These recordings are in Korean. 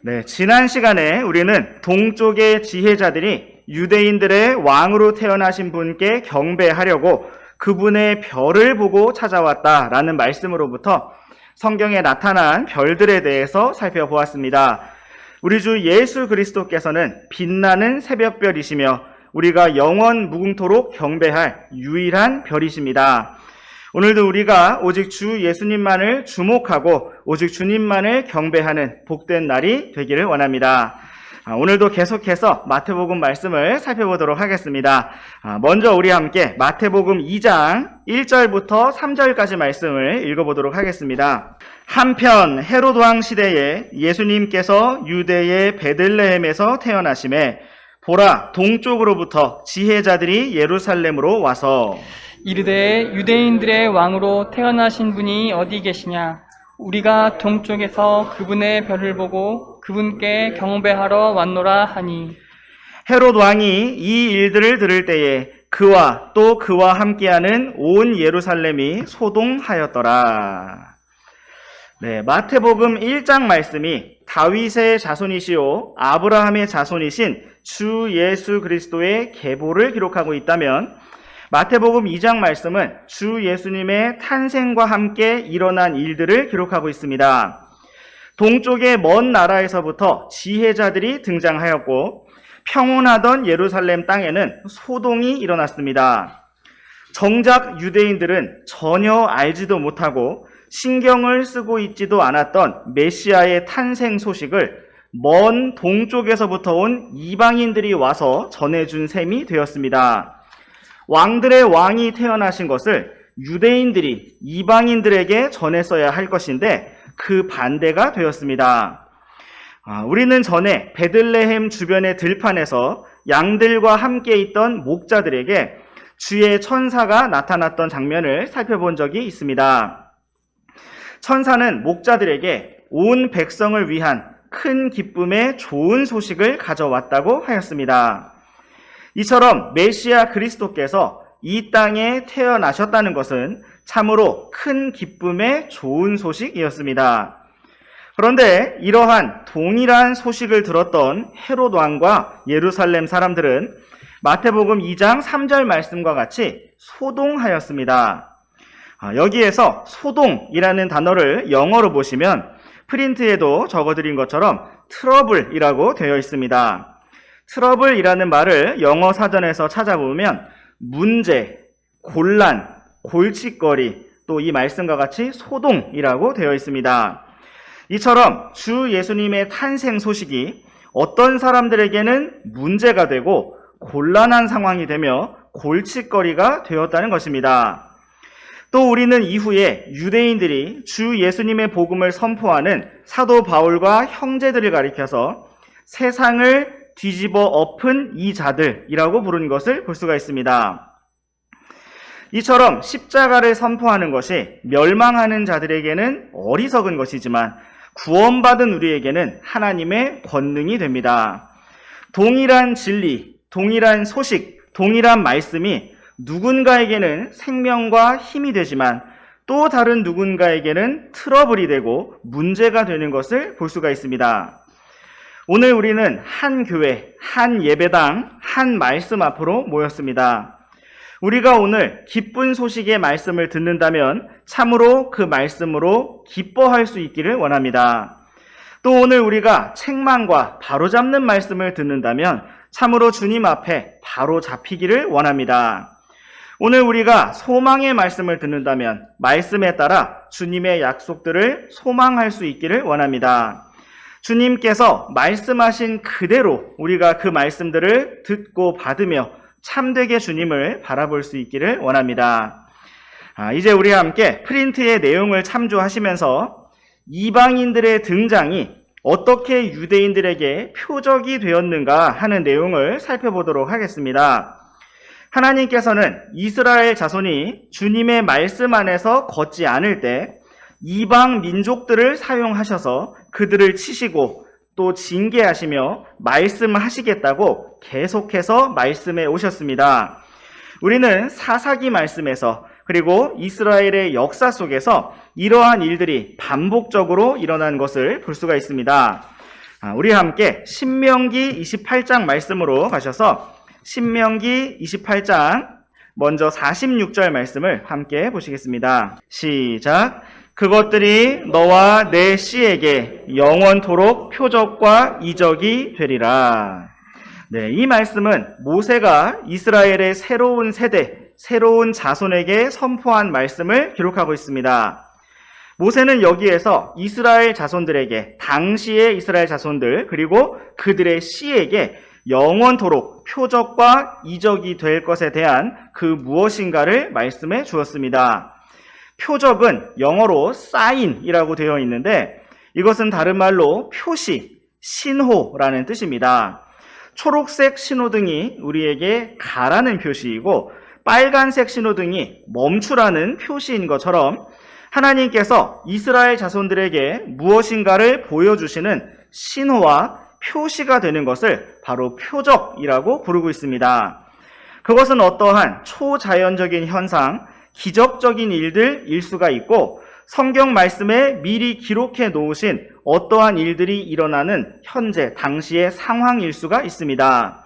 네, 지난 시간에 우리는 동쪽의 지혜자들이 유대인들의 왕으로 태어나신 분께 경배하려고 그분의 별을 보고 찾아왔다라는 말씀으로부터 성경에 나타난 별들에 대해서 살펴보았습니다. 우리 주 예수 그리스도께서는 빛나는 새벽별이시며 우리가 영원 무궁토록 경배할 유일한 별이십니다. 오늘도 우리가 오직 주 예수님만을 주목하고 오직 주님만을 경배하는 복된 날이 되기를 원합니다. 오늘도 계속해서 마태복음 말씀을 살펴보도록 하겠습니다. 먼저 우리 함께 마태복음 2장 1절부터 3절까지 말씀을 읽어보도록 하겠습니다. 한편 헤롯 왕 시대에 예수님께서 유대의 베들레헴에서 태어나심에 보라, 동쪽으로부터 지혜자들이 예루살렘으로 와서 이르되 유대인들의 왕으로 태어나신 분이 어디 계시냐? 우리가 동쪽에서 그분의 별을 보고 그분께 경배하러 왔노라 하니, 헤롯 왕이 이 일들을 들을 때에 그와 또 그와 함께하는 온 예루살렘이 소동하였더라. 네, 마태복음 1장 말씀이 다윗의 자손이시오 아브라함의 자손이신 주 예수 그리스도의 계보를 기록하고 있다면, 마태복음 2장 말씀은 주 예수님의 탄생과 함께 일어난 일들을 기록하고 있습니다. 동쪽의 먼 나라에서부터 지혜자들이 등장하였고 평온하던 예루살렘 땅에는 소동이 일어났습니다. 정작 유대인들은 전혀 알지도 못하고 신경을 쓰고 있지도 않았던 메시아의 탄생 소식을 먼 동쪽에서부터 온 이방인들이 와서 전해준 셈이 되었습니다. 왕들의 왕이 태어나신 것을 유대인들이 이방인들에게 전했어야 할 것인데 그 반대가 되었습니다. 우리는 전에 베들레헴 주변의 들판에서 양들과 함께 있던 목자들에게 주의 천사가 나타났던 장면을 살펴본 적이 있습니다. 천사는 목자들에게 온 백성을 위한 큰 기쁨의 좋은 소식을 가져왔다고 하였습니다. 이처럼 메시아 그리스도께서 이 땅에 태어나셨다는 것은 참으로 큰 기쁨의 좋은 소식이었습니다. 그런데 이러한 동일한 소식을 들었던 헤롯 왕과 예루살렘 사람들은 마태복음 2장 3절 말씀과 같이 소동하였습니다. 여기에서 소동이라는 단어를 영어로 보시면 프린트에도 적어드린 것처럼 트러블이라고 되어 있습니다. 트러블이라는 말을 영어 사전에서 찾아보면 문제, 곤란, 골칫거리, 또 이 말씀과 같이 소동이라고 되어 있습니다. 이처럼 주 예수님의 탄생 소식이 어떤 사람들에게는 문제가 되고 곤란한 상황이 되며 골칫거리가 되었다는 것입니다. 또 우리는 이후에 유대인들이 주 예수님의 복음을 선포하는 사도 바울과 형제들을 가리켜서 세상을 뒤집어 엎은 이 자들이라고 부른 것을 볼 수가 있습니다. 이처럼 십자가를 선포하는 것이 멸망하는 자들에게는 어리석은 것이지만 구원받은 우리에게는 하나님의 권능이 됩니다. 동일한 진리, 동일한 소식, 동일한 말씀이 누군가에게는 생명과 힘이 되지만 또 다른 누군가에게는 트러블이 되고 문제가 되는 것을 볼 수가 있습니다. 오늘 우리는 한 교회, 한 예배당, 한 말씀 앞으로 모였습니다. 우리가 오늘 기쁜 소식의 말씀을 듣는다면 참으로 그 말씀으로 기뻐할 수 있기를 원합니다. 또 오늘 우리가 책망과 바로잡는 말씀을 듣는다면 참으로 주님 앞에 바로 잡히기를 원합니다. 오늘 우리가 소망의 말씀을 듣는다면 말씀에 따라 주님의 약속들을 소망할 수 있기를 원합니다. 주님께서 말씀하신 그대로 우리가 그 말씀들을 듣고 받으며 참되게 주님을 바라볼 수 있기를 원합니다. 이제 우리 함께 프린트의 내용을 참조하시면서 이방인들의 등장이 어떻게 유대인들에게 표적이 되었는가 하는 내용을 살펴보도록 하겠습니다. 하나님께서는 이스라엘 자손이 주님의 말씀 안에서 걷지 않을 때 이방 민족들을 사용하셔서 그들을 치시고 또 징계하시며 말씀하시겠다고 계속해서 말씀해 오셨습니다. 우리는 사사기 말씀에서 그리고 이스라엘의 역사 속에서 이러한 일들이 반복적으로 일어난 것을 볼 수가 있습니다. 우리 함께 신명기 28장 말씀으로 가셔서 신명기 28장 먼저 46절 말씀을 함께 보시겠습니다. 시작. 그것들이 너와 내 씨에게 영원토록 표적과 이적이 되리라. 네, 이 말씀은 모세가 이스라엘의 새로운 세대, 새로운 자손에게 선포한 말씀을 기록하고 있습니다. 모세는 여기에서 이스라엘 자손들에게, 당시의 이스라엘 자손들, 그리고 그들의 씨에게 영원토록 표적과 이적이 될 것에 대한 그 무엇인가를 말씀해 주었습니다. 표적은 영어로 사인이라고 되어 있는데 이것은 다른 말로 표시, 신호라는 뜻입니다. 초록색 신호등이 우리에게 가라는 표시이고 빨간색 신호등이 멈추라는 표시인 것처럼 하나님께서 이스라엘 자손들에게 무엇인가를 보여주시는 신호와 표시가 되는 것을 바로 표적이라고 부르고 있습니다. 그것은 어떠한 초자연적인 현상, 기적적인 일들일 수가 있고 성경 말씀에 미리 기록해 놓으신 어떠한 일들이 일어나는 현재, 당시의 상황일 수가 있습니다.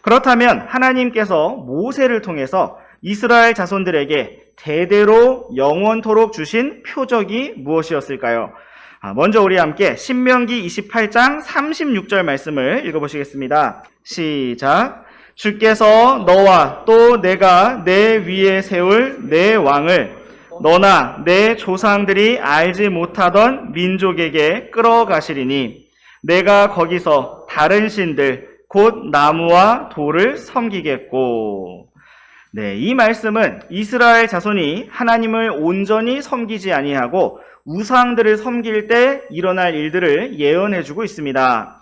그렇다면 하나님께서 모세를 통해서 이스라엘 자손들에게 대대로 영원토록 주신 표적이 무엇이었을까요? 먼저 우리 함께 신명기 28장 36절 말씀을 읽어보시겠습니다. 시작. 주께서 너와 또 내가 내 위에 세울 내 왕을 너나 내 조상들이 알지 못하던 민족에게 끌어가시리니 내가 거기서 다른 신들 곧 나무와 돌을 섬기겠고. 네, 이 말씀은 이스라엘 자손이 하나님을 온전히 섬기지 아니하고 우상들을 섬길 때 일어날 일들을 예언해주고 있습니다.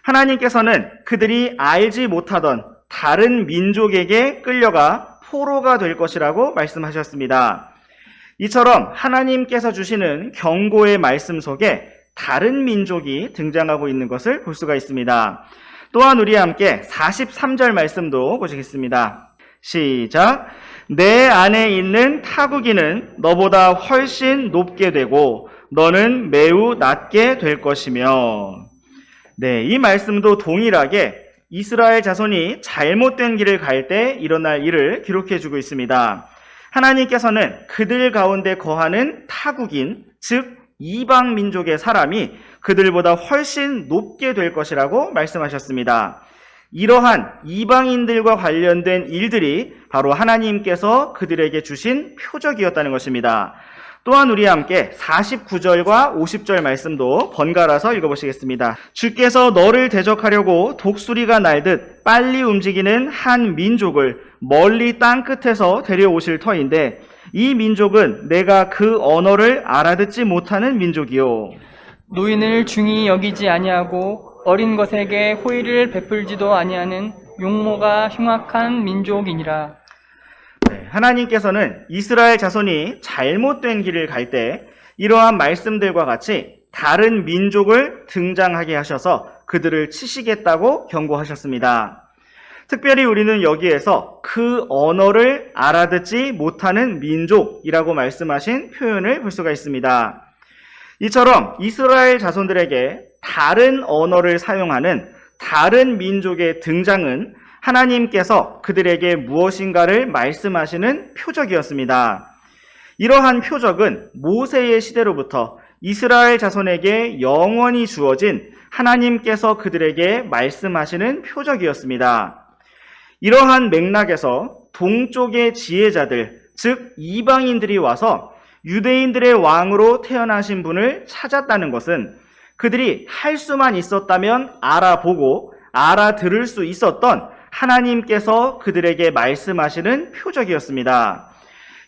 하나님께서는 그들이 알지 못하던 다른 민족에게 끌려가 포로가 될 것이라고 말씀하셨습니다. 이처럼 하나님께서 주시는 경고의 말씀 속에 다른 민족이 등장하고 있는 것을 볼 수가 있습니다. 또한 우리 함께 43절 말씀도 보시겠습니다. 시작. 내 안에 있는 타국이는 너보다 훨씬 높게 되고 너는 매우 낮게 될 것이며. 네, 이 말씀도 동일하게 이스라엘 자손이 잘못된 길을 갈 때 일어날 일을 기록해 주고 있습니다. 하나님께서는 그들 가운데 거하는 타국인, 즉 이방 민족의 사람이 그들보다 훨씬 높게 될 것이라고 말씀하셨습니다. 이러한 이방인들과 관련된 일들이 바로 하나님께서 그들에게 주신 표적이었다는 것입니다. 또한 우리 함께 49절과 50절 말씀도 번갈아서 읽어보시겠습니다. 주께서 너를 대적하려고 독수리가 날듯 빨리 움직이는 한 민족을 멀리 땅끝에서 데려오실 터인데 이 민족은 내가 그 언어를 알아듣지 못하는 민족이요. 노인을 중히 여기지 아니하고 어린 것에게 호의를 베풀지도 아니하는 용모가 흉악한 민족이니라. 하나님께서는 이스라엘 자손이 잘못된 길을 갈 때 이러한 말씀들과 같이 다른 민족을 등장하게 하셔서 그들을 치시겠다고 경고하셨습니다. 특별히 우리는 여기에서 그 언어를 알아듣지 못하는 민족이라고 말씀하신 표현을 볼 수가 있습니다. 이처럼 이스라엘 자손들에게 다른 언어를 사용하는 다른 민족의 등장은 하나님께서 그들에게 무엇인가를 말씀하시는 표적이었습니다. 이러한 표적은 모세의 시대로부터 이스라엘 자손에게 영원히 주어진 하나님께서 그들에게 말씀하시는 표적이었습니다. 이러한 맥락에서 동쪽의 지혜자들, 즉 이방인들이 와서 유대인들의 왕으로 태어나신 분을 찾았다는 것은 그들이 할 수만 있었다면 알아보고 알아들을 수 있었던 하나님께서 그들에게 말씀하시는 표적이었습니다.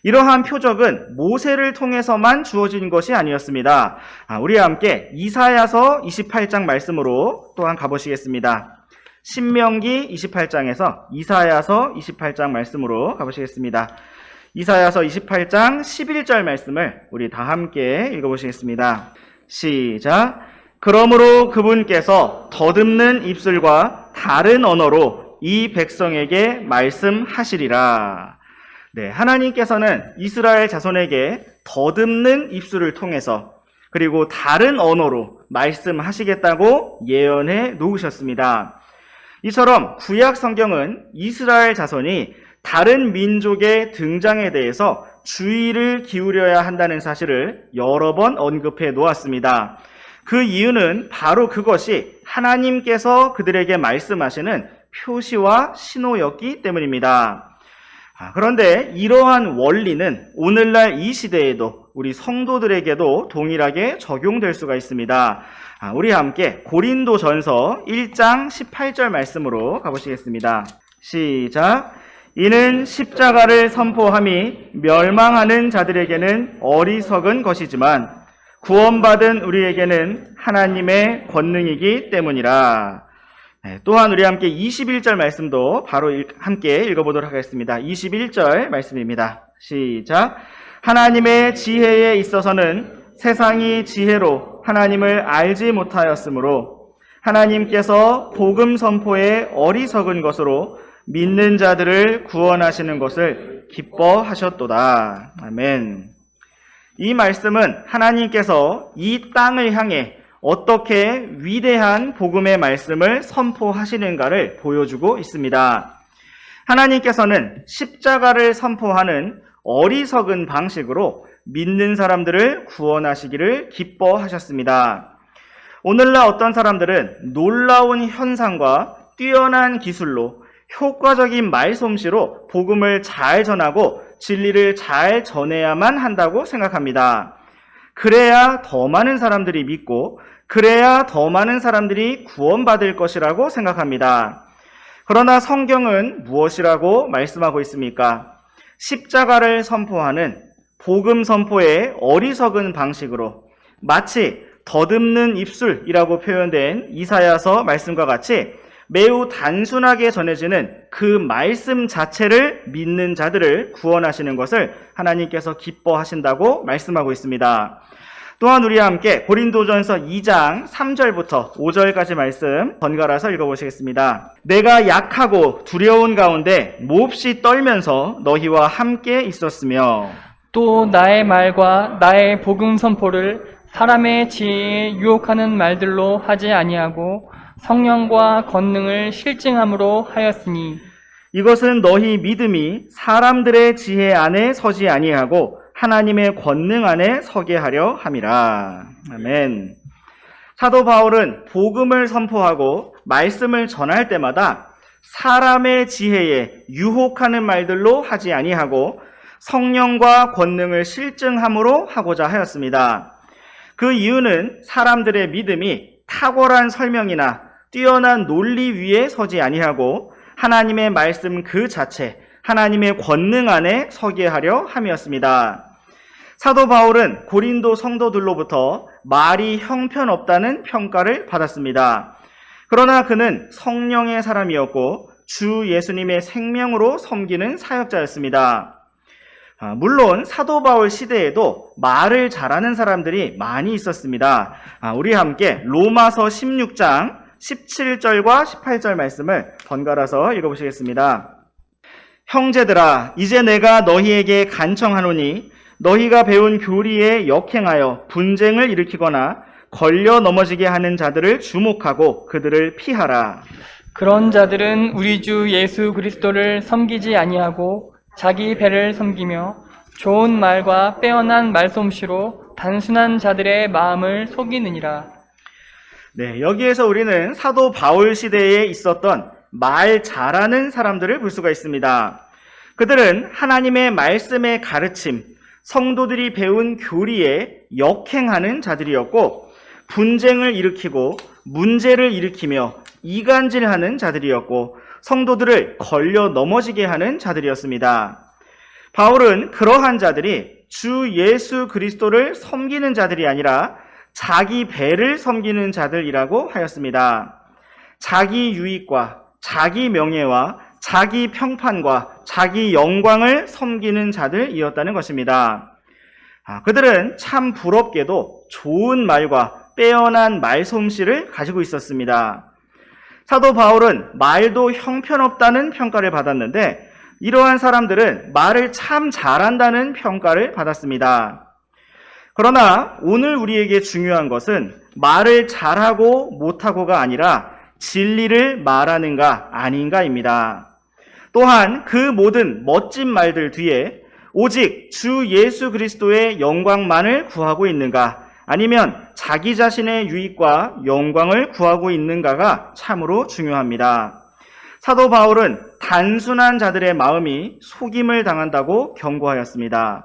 이러한 표적은 모세를 통해서만 주어진 것이 아니었습니다. 우리 함께 이사야서 28장 말씀으로 또한 가보시겠습니다. 신명기 28장에서 이사야서 28장 말씀으로 가보시겠습니다. 이사야서 28장 11절 말씀을 우리 다 함께 읽어보시겠습니다. 시작. 그러므로 그분께서 더듬는 입술과 다른 언어로 이 백성에게 말씀하시리라. 네, 하나님께서는 이스라엘 자손에게 더듬는 입술을 통해서 그리고 다른 언어로 말씀하시겠다고 예언해 놓으셨습니다. 이처럼 구약 성경은 이스라엘 자손이 다른 민족의 등장에 대해서 주의를 기울여야 한다는 사실을 여러 번 언급해 놓았습니다. 그 이유는 바로 그것이 하나님께서 그들에게 말씀하시는 표시와 신호였기 때문입니다. 그런데 이러한 원리는 오늘날 이 시대에도 우리 성도들에게도 동일하게 적용될 수가 있습니다. 우리 함께 고린도전서 1장 18절 말씀으로 가보시겠습니다. 시작. 이는 십자가를 선포함이 멸망하는 자들에게는 어리석은 것이지만 구원받은 우리에게는 하나님의 권능이기 때문이라. 또한 우리 함께 21절 말씀도 바로 함께 읽어보도록 하겠습니다. 21절 말씀입니다. 시작. 하나님의 지혜에 있어서는 세상이 지혜로 하나님을 알지 못하였으므로 하나님께서 복음 선포에 어리석은 것으로 믿는 자들을 구원하시는 것을 기뻐하셨도다. 아멘. 이 말씀은 하나님께서 이 땅을 향해 어떻게 위대한 복음의 말씀을 선포하시는가를 보여주고 있습니다. 하나님께서는 십자가를 선포하는 어리석은 방식으로 믿는 사람들을 구원하시기를 기뻐하셨습니다. 오늘날 어떤 사람들은 놀라운 현상과 뛰어난 기술로 효과적인 말솜씨로 복음을 잘 전하고 진리를 잘 전해야만 한다고 생각합니다. 그래야 더 많은 사람들이 믿고 그래야 더 많은 사람들이 구원받을 것이라고 생각합니다. 그러나 성경은 무엇이라고 말씀하고 있습니까? 십자가를 선포하는 복음 선포의 어리석은 방식으로 마치 더듬는 입술이라고 표현된 이사야서 말씀과 같이 매우 단순하게 전해지는 그 말씀 자체를 믿는 자들을 구원하시는 것을 하나님께서 기뻐하신다고 말씀하고 있습니다. 또한 우리와 함께 고린도전서 2장 3절부터 5절까지 말씀 번갈아서 읽어보시겠습니다. 내가 약하고 두려운 가운데 몹시 떨면서 너희와 함께 있었으며 또 나의 말과 나의 복음 선포를 사람의 지혜에 유혹하는 말들로 하지 아니하고 성령과 권능을 실증함으로 하였으니 이것은 너희 믿음이 사람들의 지혜 안에 서지 아니하고 하나님의 권능 안에 서게 하려 함이라. 아멘. 사도 바울은 복음을 선포하고 말씀을 전할 때마다 사람의 지혜에 유혹하는 말들로 하지 아니하고 성령과 권능을 실증함으로 하고자 하였습니다. 그 이유는 사람들의 믿음이 탁월한 설명이나 뛰어난 논리 위에 서지 아니하고 하나님의 말씀 그 자체, 하나님의 권능 안에 서게 하려 함이었습니다. 사도 바울은 고린도 성도들로부터 말이 형편없다는 평가를 받았습니다. 그러나 그는 성령의 사람이었고 주 예수님의 생명으로 섬기는 사역자였습니다. 물론 사도 바울 시대에도 말을 잘하는 사람들이 많이 있었습니다. 우리 함께 로마서 16장 17절과 18절 말씀을 번갈아서 읽어보시겠습니다. 형제들아, 이제 내가 너희에게 간청하노니 너희가 배운 교리에 역행하여 분쟁을 일으키거나 걸려 넘어지게 하는 자들을 주목하고 그들을 피하라. 그런 자들은 우리 주 예수 그리스도를 섬기지 아니하고 자기 배를 섬기며 좋은 말과 빼어난 말솜씨로 단순한 자들의 마음을 속이느니라. 네, 여기에서 우리는 사도 바울 시대에 있었던 말 잘하는 사람들을 볼 수가 있습니다. 그들은 하나님의 말씀의 가르침, 성도들이 배운 교리에 역행하는 자들이었고 분쟁을 일으키고 문제를 일으키며 이간질하는 자들이었고 성도들을 걸려 넘어지게 하는 자들이었습니다. 바울은 그러한 자들이 주 예수 그리스도를 섬기는 자들이 아니라 자기 배를 섬기는 자들이라고 하였습니다. 자기 유익과 자기 명예와 자기 평판과 자기 영광을 섬기는 자들이었다는 것입니다. 그들은 참 부럽게도 좋은 말과 빼어난 말솜씨를 가지고 있었습니다. 사도 바울은 말도 형편없다는 평가를 받았는데 이러한 사람들은 말을 참 잘한다는 평가를 받았습니다. 그러나 오늘 우리에게 중요한 것은 말을 잘하고 못하고가 아니라 진리를 말하는가 아닌가입니다. 또한 그 모든 멋진 말들 뒤에 오직 주 예수 그리스도의 영광만을 구하고 있는가, 아니면 자기 자신의 유익과 영광을 구하고 있는가가 참으로 중요합니다. 사도 바울은 단순한 자들의 마음이 속임을 당한다고 경고하였습니다.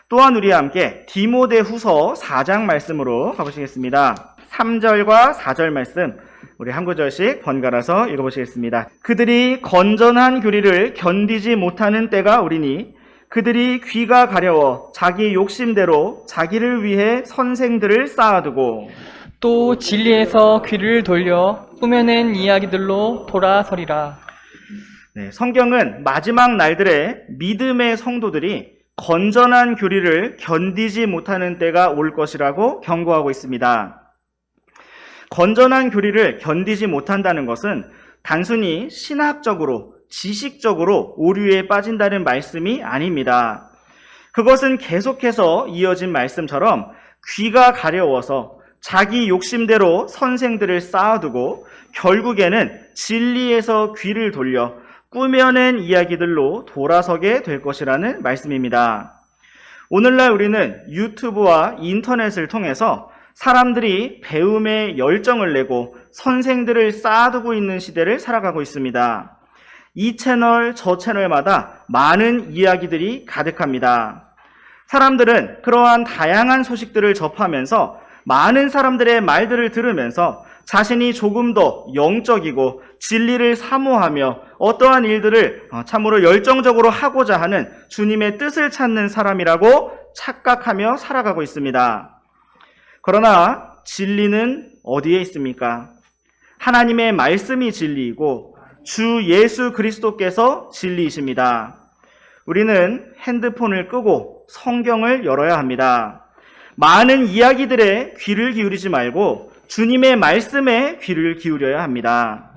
또한 우리와 함께 디모데후서 4장 말씀으로 가보시겠습니다. 3절과 4절 말씀 우리 한 구절씩 번갈아서 읽어보시겠습니다. 그들이 건전한 교리를 견디지 못하는 때가 오리니 그들이 귀가 가려워 자기 욕심대로 자기를 위해 선생들을 쌓아두고 또 진리에서 귀를 돌려 꾸며낸 이야기들로 돌아서리라. 네, 성경은 마지막 날들의 믿음의 성도들이 건전한 교리를 견디지 못하는 때가 올 것이라고 경고하고 있습니다. 건전한 교리를 견디지 못한다는 것은 단순히 신학적으로, 지식적으로 오류에 빠진다는 말씀이 아닙니다. 그것은 계속해서 이어진 말씀처럼 귀가 가려워서 자기 욕심대로 선생들을 쌓아두고 결국에는 진리에서 귀를 돌려 꾸며낸 이야기들로 돌아서게 될 것이라는 말씀입니다. 오늘날 우리는 유튜브와 인터넷을 통해서 사람들이 배움에 열정을 내고 선생들을 쌓아두고 있는 시대를 살아가고 있습니다. 이 채널, 저 채널마다 많은 이야기들이 가득합니다. 사람들은 그러한 다양한 소식들을 접하면서 많은 사람들의 말들을 들으면서 자신이 조금 더 영적이고 진리를 사모하며 어떠한 일들을 참으로 열정적으로 하고자 하는 주님의 뜻을 찾는 사람이라고 착각하며 살아가고 있습니다. 그러나 진리는 어디에 있습니까? 하나님의 말씀이 진리이고 주 예수 그리스도께서 진리이십니다. 우리는 핸드폰을 끄고 성경을 열어야 합니다. 많은 이야기들에 귀를 기울이지 말고 주님의 말씀에 귀를 기울여야 합니다.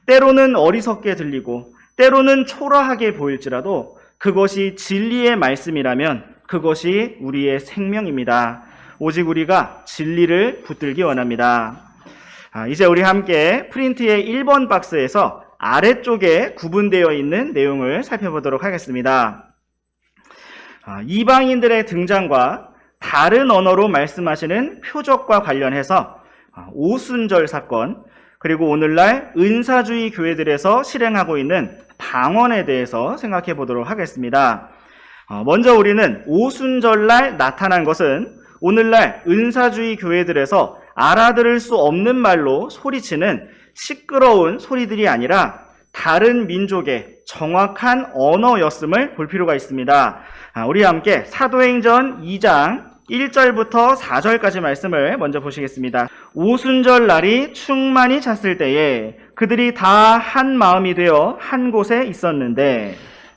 때로는 어리석게 들리고 때로는 초라하게 보일지라도 그것이 진리의 말씀이라면 그것이 우리의 생명입니다. 오직 우리가 진리를 붙들기 원합니다. 이제 우리 함께 프린트의 1번 박스에서 아래쪽에 구분되어 있는 내용을 살펴보도록 하겠습니다. 이방인들의 등장과 다른 언어로 말씀하시는 표적과 관련해서 오순절 사건, 그리고 오늘날 은사주의 교회들에서 실행하고 있는 방언에 대해서 생각해 보도록 하겠습니다. 먼저 우리는 오순절날 나타난 것은 오늘날 은사주의 교회들에서 알아들을 수 없는 말로 소리치는 시끄러운 소리들이 아니라 다른 민족의 정확한 언어였음을 볼 필요가 있습니다. 우리 함께 사도행전 2장 1절부터 4절까지 말씀을 먼저 보시겠습니다. 오순절 날이 충만히 찼을 때에 그들이 다 한 마음이 되어 한 곳에 있었는데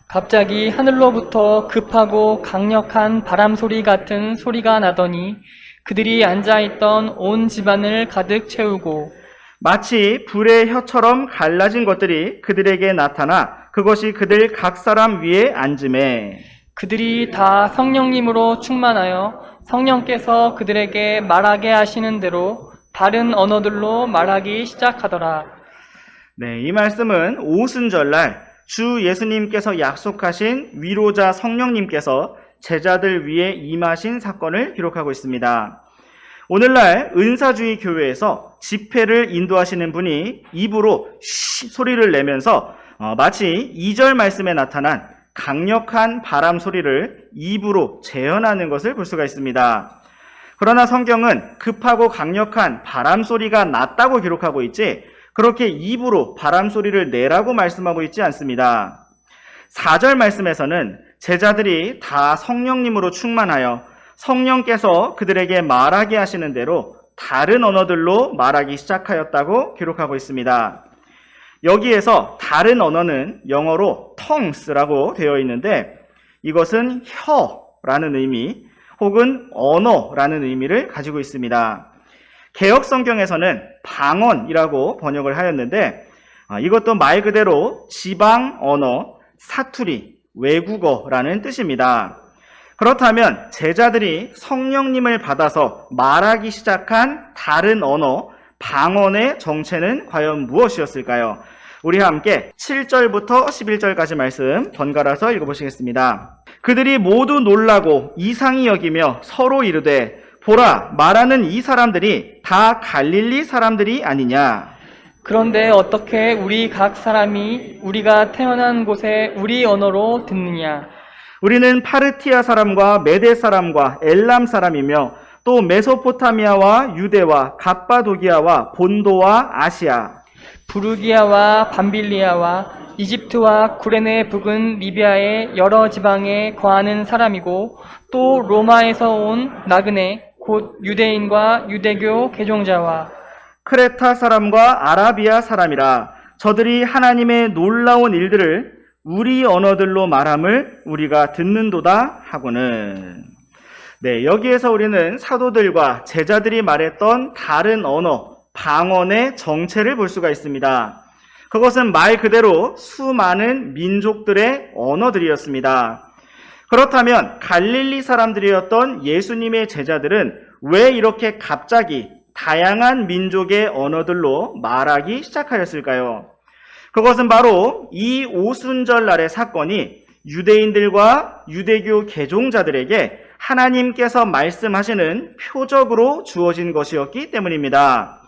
갑자기 하늘로부터 급하고 강력한 바람 소리 같은 소리가 나더니 그들이 앉아있던 온 집안을 가득 채우고 마치 불의 혀처럼 갈라진 것들이 그들에게 나타나 그것이 그들 각 사람 위에 앉음에 그들이 다 성령님으로 충만하여 성령께서 그들에게 말하게 하시는 대로 다른 언어들로 말하기 시작하더라. 네, 이 말씀은 오순절날 주 예수님께서 약속하신 위로자 성령님께서 제자들 위에 임하신 사건을 기록하고 있습니다. 오늘날 은사주의 교회에서 집회를 인도하시는 분이 입으로 쉬 소리를 내면서 마치 2절 말씀에 나타난 강력한 바람 소리를 입으로 재현하는 것을 볼 수가 있습니다. 그러나 성경은 급하고 강력한 바람 소리가 났다고 기록하고 있지 그렇게 입으로 바람 소리를 내라고 말씀하고 있지 않습니다. 4절 말씀에서는 제자들이 다 성령님으로 충만하여 성령께서 그들에게 말하게 하시는 대로 다른 언어들로 말하기 시작하였다고 기록하고 있습니다. 여기에서 다른 언어는 영어로 tongs라고 되어 있는데 이것은 혀라는 의미 혹은 언어라는 의미를 가지고 있습니다. 개역 성경에서는 방언이라고 번역을 하였는데 이것도 말 그대로 지방 언어, 사투리, 외국어라는 뜻입니다. 그렇다면 제자들이 성령님을 받아서 말하기 시작한 다른 언어, 방언의 정체는 과연 무엇이었을까요? 우리 함께 7절부터 11절까지 말씀 번갈아서 읽어보시겠습니다. 그들이 모두 놀라고 이상히 여기며 서로 이르되 보라, 말하는 이 사람들이 다 갈릴리 사람들이 아니냐? 그런데 어떻게 우리 각 사람이 우리가 태어난 곳에 우리 언어로 듣느냐? 우리는 파르티아 사람과 메데 사람과 엘람 사람이며 또 메소포타미아와 유대와 갑바도기아와 본도와 아시아, 부르기아와 밤빌리아와 이집트와 구레네 북은 리비아의 여러 지방에 거하는 사람이고 또 로마에서 온 나그네 곧 유대인과 유대교 개종자와 크레타 사람과 아라비아 사람이라. 저들이 하나님의 놀라운 일들을 우리 언어들로 말함을 우리가 듣는도다 하고는. 네, 여기에서 우리는 사도들과 제자들이 말했던 다른 언어, 방언의 정체를 볼 수가 있습니다. 그것은 말 그대로 수많은 민족들의 언어들이었습니다. 그렇다면 갈릴리 사람들이었던 예수님의 제자들은 왜 이렇게 갑자기 다양한 민족의 언어들로 말하기 시작하였을까요? 그것은 바로 이 오순절날의 사건이 유대인들과 유대교 개종자들에게 하나님께서 말씀하시는 표적으로 주어진 것이었기 때문입니다.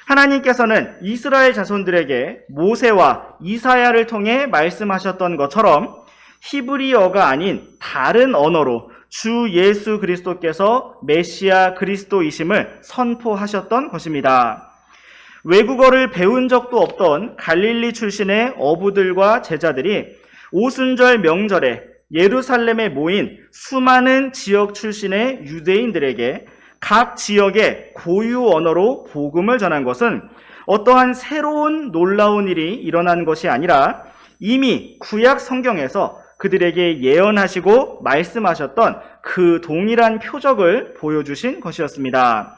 하나님께서는 이스라엘 자손들에게 모세와 이사야를 통해 말씀하셨던 것처럼 히브리어가 아닌 다른 언어로 주 예수 그리스도께서 메시아 그리스도이심을 선포하셨던 것입니다. 외국어를 배운 적도 없던 갈릴리 출신의 어부들과 제자들이 오순절 명절에 예루살렘에 모인 수많은 지역 출신의 유대인들에게 각 지역의 고유 언어로 복음을 전한 것은 어떠한 새로운 놀라운 일이 일어난 것이 아니라 이미 구약 성경에서 그들에게 예언하시고 말씀하셨던 그 동일한 표적을 보여주신 것이었습니다.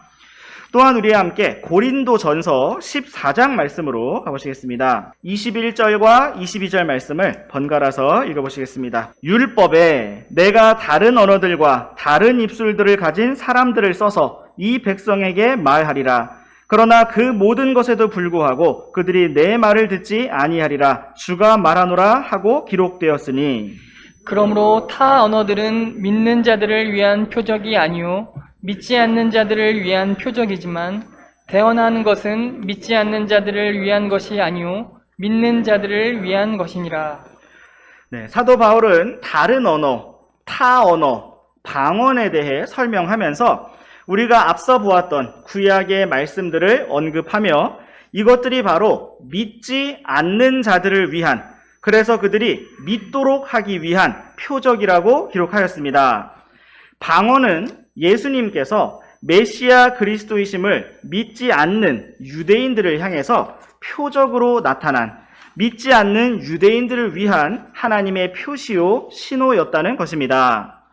또한 우리와 함께 고린도전서 14장 말씀으로 가보시겠습니다. 21절과 22절 말씀을 번갈아서 읽어보시겠습니다. 율법에 내가 다른 언어들과 다른 입술들을 가진 사람들을 써서 이 백성에게 말하리라. 그러나 그 모든 것에도 불구하고 그들이 내 말을 듣지 아니하리라. 주가 말하노라 하고 기록되었으니. 그러므로 타 언어들은 믿는 자들을 위한 표적이 아니요 믿지 않는 자들을 위한 표적이지만 대언하는 것은 믿지 않는 자들을 위한 것이 아니요 믿는 자들을 위한 것이니라. 네, 사도 바울은 다른 언어, 타 언어, 방언에 대해 설명하면서 우리가 앞서 보았던 구약의 말씀들을 언급하며 이것들이 바로 믿지 않는 자들을 위한, 그래서 그들이 믿도록 하기 위한 표적이라고 기록하였습니다. 방언은 예수님께서 메시아 그리스도이심을 믿지 않는 유대인들을 향해서 표적으로 나타난 믿지 않는 유대인들을 위한 하나님의 표시요 신호였다는 것입니다.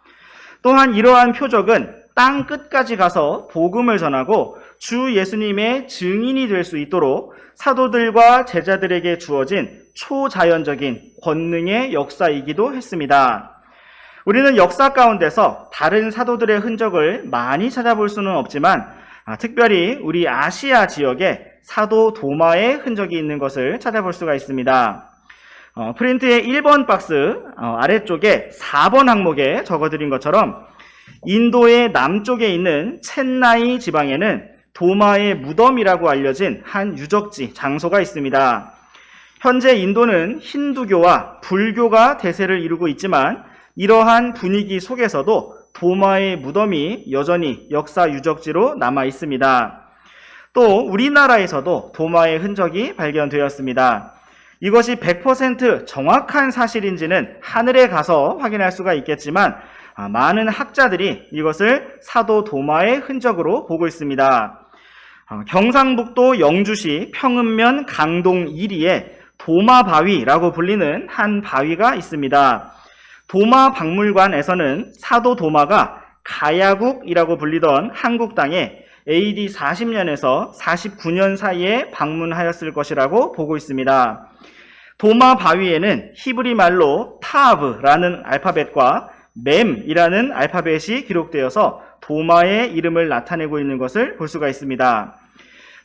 또한 이러한 표적은 땅 끝까지 가서 복음을 전하고 주 예수님의 증인이 될 수 있도록 사도들과 제자들에게 주어진 초자연적인 권능의 역사이기도 했습니다. 우리는 역사 가운데서 다른 사도들의 흔적을 많이 찾아볼 수는 없지만 특별히 우리 아시아 지역에 사도 도마의 흔적이 있는 것을 찾아볼 수가 있습니다. 프린트의 1번 박스 아래쪽에 4번 항목에 적어드린 것처럼 인도의 남쪽에 있는 첸나이 지방에는 도마의 무덤이라고 알려진 한 유적지 장소가 있습니다. 현재 인도는 힌두교와 불교가 대세를 이루고 있지만 이러한 분위기 속에서도 도마의 무덤이 여전히 역사 유적지로 남아 있습니다. 또 우리나라에서도 도마의 흔적이 발견되었습니다. 이것이 100% 정확한 사실인지는 하늘에 가서 확인할 수가 있겠지만 많은 학자들이 이것을 사도 도마의 흔적으로 보고 있습니다. 경상북도 영주시 평읍면 강동 1리에 도마바위라고 불리는 한 바위가 있습니다. 도마박물관에서는 사도 도마가 가야국이라고 불리던 한국 땅에 AD 40년에서 49년 사이에 방문하였을 것이라고 보고 있습니다. 도마 바위에는 히브리 말로 타브라는 알파벳과 맴이라는 알파벳이 기록되어서 도마의 이름을 나타내고 있는 것을 볼 수가 있습니다.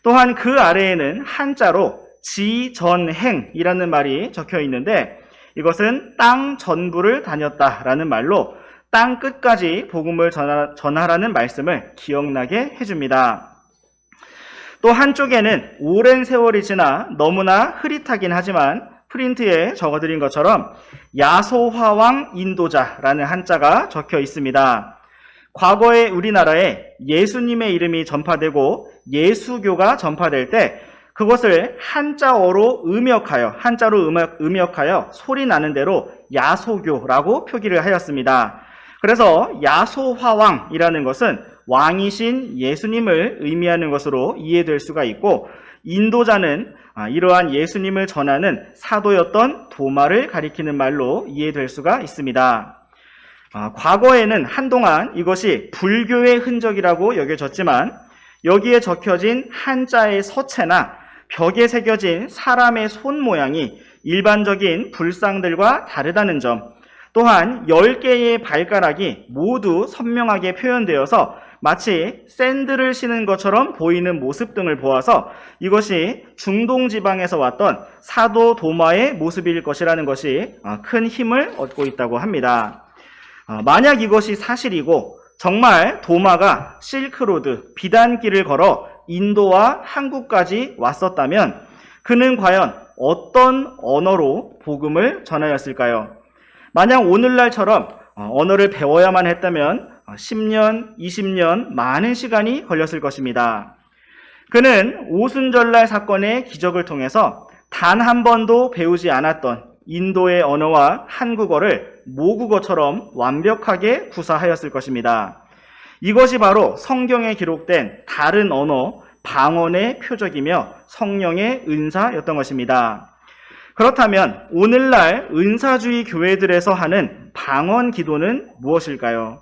또한 그 아래에는 한자로 지전행이라는 말이 적혀 있는데 이것은 땅 전부를 다녔다라는 말로 땅 끝까지 복음을 전하라는 말씀을 기억나게 해줍니다. 또 한쪽에는 오랜 세월이 지나 너무나 흐릿하긴 하지만 프린트에 적어드린 것처럼 야소화왕 인도자라는 한자가 적혀 있습니다. 과거에 우리나라에 예수님의 이름이 전파되고 예수교가 전파될 때 그것을 한자로 음역하여 소리 나는 대로 야소교라고 표기를 하였습니다. 그래서 야소화왕이라는 것은 왕이신 예수님을 의미하는 것으로 이해될 수가 있고 인도자는 이러한 예수님을 전하는 사도였던 도마를 가리키는 말로 이해될 수가 있습니다. 과거에는 한동안 이것이 불교의 흔적이라고 여겨졌지만 여기에 적혀진 한자의 서체나 벽에 새겨진 사람의 손 모양이 일반적인 불상들과 다르다는 점, 또한 10개의 발가락이 모두 선명하게 표현되어서 마치 샌들을 신은 것처럼 보이는 모습 등을 보아서 이것이 중동 지방에서 왔던 사도 도마의 모습일 것이라는 것이 큰 힘을 얻고 있다고 합니다. 만약 이것이 사실이고 정말 도마가 실크로드, 비단길을 걸어 인도와 한국까지 왔었다면 그는 과연 어떤 언어로 복음을 전하였을까요? 만약 오늘날처럼 언어를 배워야만 했다면 10년, 20년 많은 시간이 걸렸을 것입니다. 그는 오순절날 사건의 기적을 통해서 단 한 번도 배우지 않았던 인도의 언어와 한국어를 모국어처럼 완벽하게 구사하였을 것입니다. 이것이 바로 성경에 기록된 다른 언어, 방언의 표적이며 성령의 은사였던 것입니다. 그렇다면 오늘날 은사주의 교회들에서 하는 방언 기도는 무엇일까요?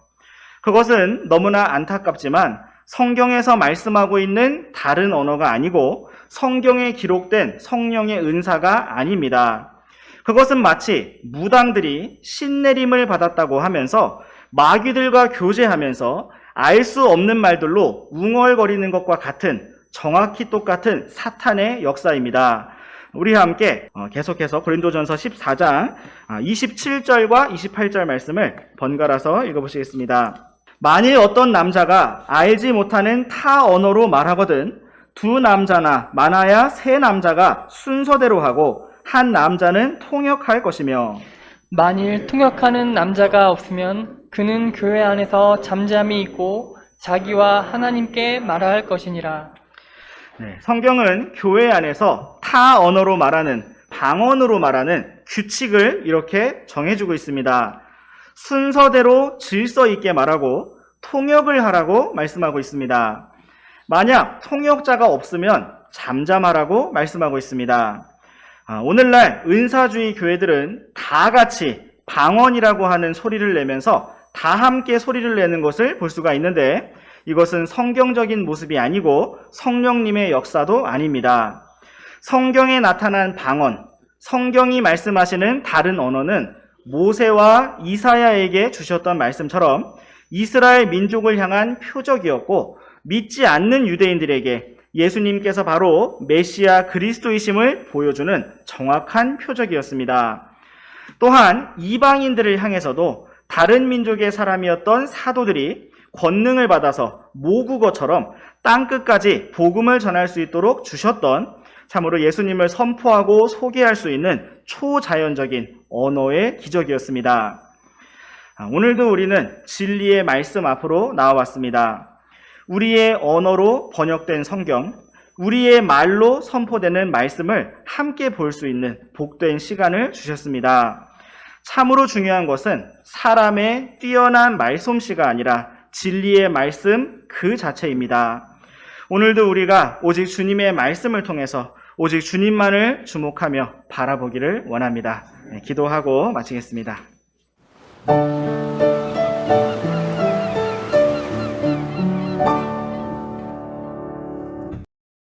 그것은 너무나 안타깝지만 성경에서 말씀하고 있는 다른 언어가 아니고 성경에 기록된 성령의 은사가 아닙니다. 그것은 마치 무당들이 신내림을 받았다고 하면서 마귀들과 교제하면서 알 수 없는 말들로 웅얼거리는 것과 같은 정확히 똑같은 사탄의 역사입니다. 우리와 함께 계속해서 고린도전서 14장 27절과 28절 말씀을 번갈아서 읽어보시겠습니다. 만일 어떤 남자가 알지 못하는 타 언어로 말하거든 두 남자나 많아야 세 남자가 순서대로 하고 한 남자는 통역할 것이며 만일 통역하는 남자가 없으면 그는 교회 안에서 잠잠히 있고 자기와 하나님께 말할 것이니라. 성경은 교회 안에서 타 언어로 말하는 방언으로 말하는 규칙을 이렇게 정해주고 있습니다. 순서대로 질서 있게 말하고 통역을 하라고 말씀하고 있습니다. 만약 통역자가 없으면 잠잠하라고 말씀하고 있습니다. 오늘날 은사주의 교회들은 다 같이 방언이라고 하는 소리를 내면서 다 함께 소리를 내는 것을 볼 수가 있는데 이것은 성경적인 모습이 아니고 성령님의 역사도 아닙니다. 성경에 나타난 방언, 성경이 말씀하시는 다른 언어는 모세와 이사야에게 주셨던 말씀처럼 이스라엘 민족을 향한 표적이었고 믿지 않는 유대인들에게 예수님께서 바로 메시아 그리스도이심을 보여주는 정확한 표적이었습니다. 또한 이방인들을 향해서도 다른 민족의 사람이었던 사도들이 권능을 받아서 모국어처럼 땅끝까지 복음을 전할 수 있도록 주셨던 참으로 예수님을 선포하고 소개할 수 있는 초자연적인 언어의 기적이었습니다. 오늘도 우리는 진리의 말씀 앞으로 나와왔습니다. 우리의 언어로 번역된 성경, 우리의 말로 선포되는 말씀을 함께 볼 수 있는 복된 시간을 주셨습니다. 참으로 중요한 것은 사람의 뛰어난 말솜씨가 아니라 진리의 말씀 그 자체입니다. 오늘도 우리가 오직 주님의 말씀을 통해서 오직 주님만을 주목하며 바라보기를 원합니다. 기도하고 마치겠습니다.